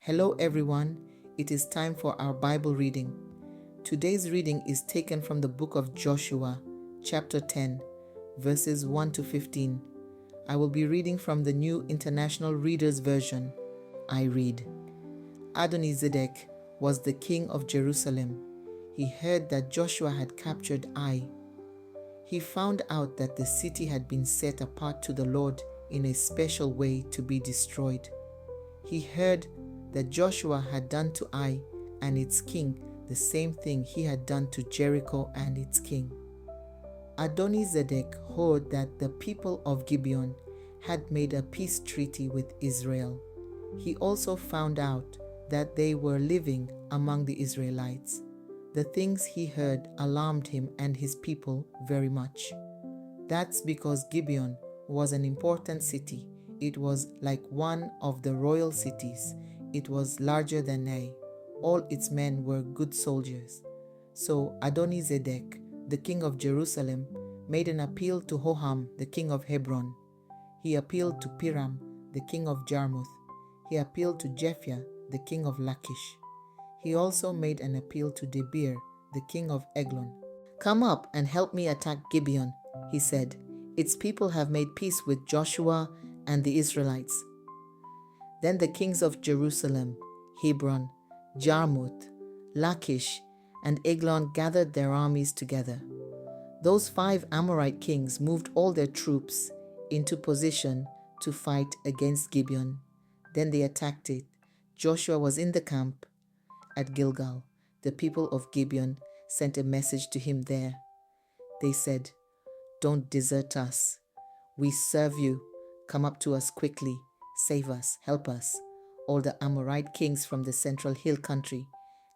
Hello everyone, it is time for our Bible reading. Today's reading is taken from the book of Joshua, chapter 10, verses 1 to 15. I will be reading from the New International Reader's Version. I read, Adonizedek was the king of Jerusalem. He heard that Joshua had captured Ai. He found out that the city had been set apart to the Lord in a special way to be destroyed. He heard that Joshua had done to Ai and its king the same thing he had done to Jericho and its king. Adonizedek heard that the people of Gibeon had made a peace treaty with Israel. He also found out that they were living among the Israelites. The things he heard alarmed him and his people very much. That's because Gibeon was an important city. It was like one of the royal cities. It was larger than Ai. All its men were good soldiers. So Adonizedek, the king of Jerusalem, made an appeal to Hoham, the king of Hebron. He appealed to Piram, the king of Jarmuth. He appealed to Jephthah, the king of Lachish. He also made an appeal to Debir, the king of Eglon. "Come up and help me attack Gibeon," he said. "Its people have made peace with Joshua and the Israelites." Then the kings of Jerusalem, Hebron, Jarmuth, Lachish, and Eglon gathered their armies together. Those 5 Amorite kings moved all their troops into position to fight against Gibeon. Then they attacked it. Joshua was in the camp at Gilgal. The people of Gibeon sent a message to him there. They said, "Don't desert us. We serve you. Come up to us quickly. Save us, help us." All the Amorite kings from the central hill country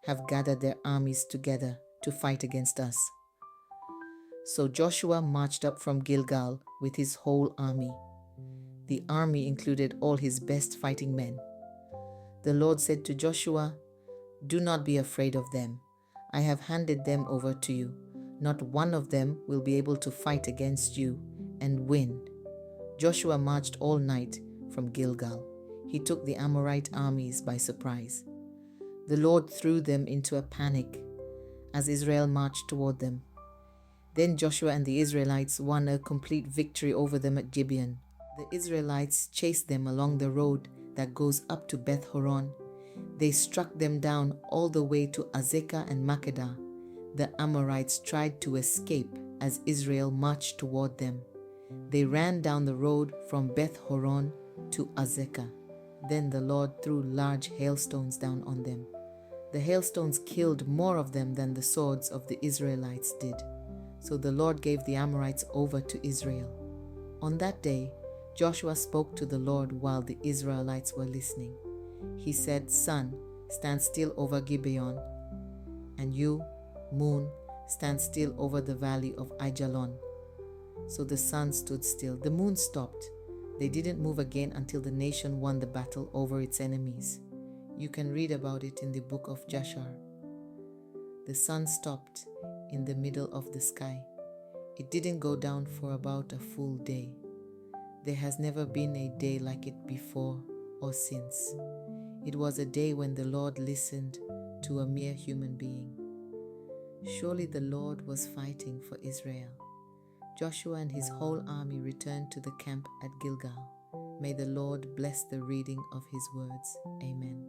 have gathered their armies together to fight against us. So Joshua marched up from Gilgal with his whole army. The army included all his best fighting men. The Lord said to Joshua, "Do not be afraid of them. I have handed them over to you. Not one of them will be able to fight against you and win." Joshua marched all night from Gilgal. He took the Amorite armies by surprise. The Lord threw them into a panic as Israel marched toward them. Then Joshua and the Israelites won a complete victory over them at Gibeon. The Israelites chased them along the road that goes up to Beth Horon. They struck them down all the way to Azekah and Makkedah. The Amorites tried to escape as Israel marched toward them. They ran down the road from Beth Horon to Azekah. Then the Lord threw large hailstones down on them. The hailstones killed more of them than the swords of the Israelites did. So the Lord gave the Amorites over to Israel. On that day, Joshua spoke to the Lord while the Israelites were listening. He said, "Sun, stand still over Gibeon, and you, moon, stand still over the valley of Aijalon." So the sun stood still. The moon stopped. They didn't move again until the nation won the battle over its enemies. You can read about it in the book of Jashar. The sun stopped in the middle of the sky. It didn't go down for about a full day. There has never been a day like it before or since. It was a day when the Lord listened to a mere human being. Surely the Lord was fighting for Israel. Joshua and his whole army returned to the camp at Gilgal. May the Lord bless the reading of his words. Amen.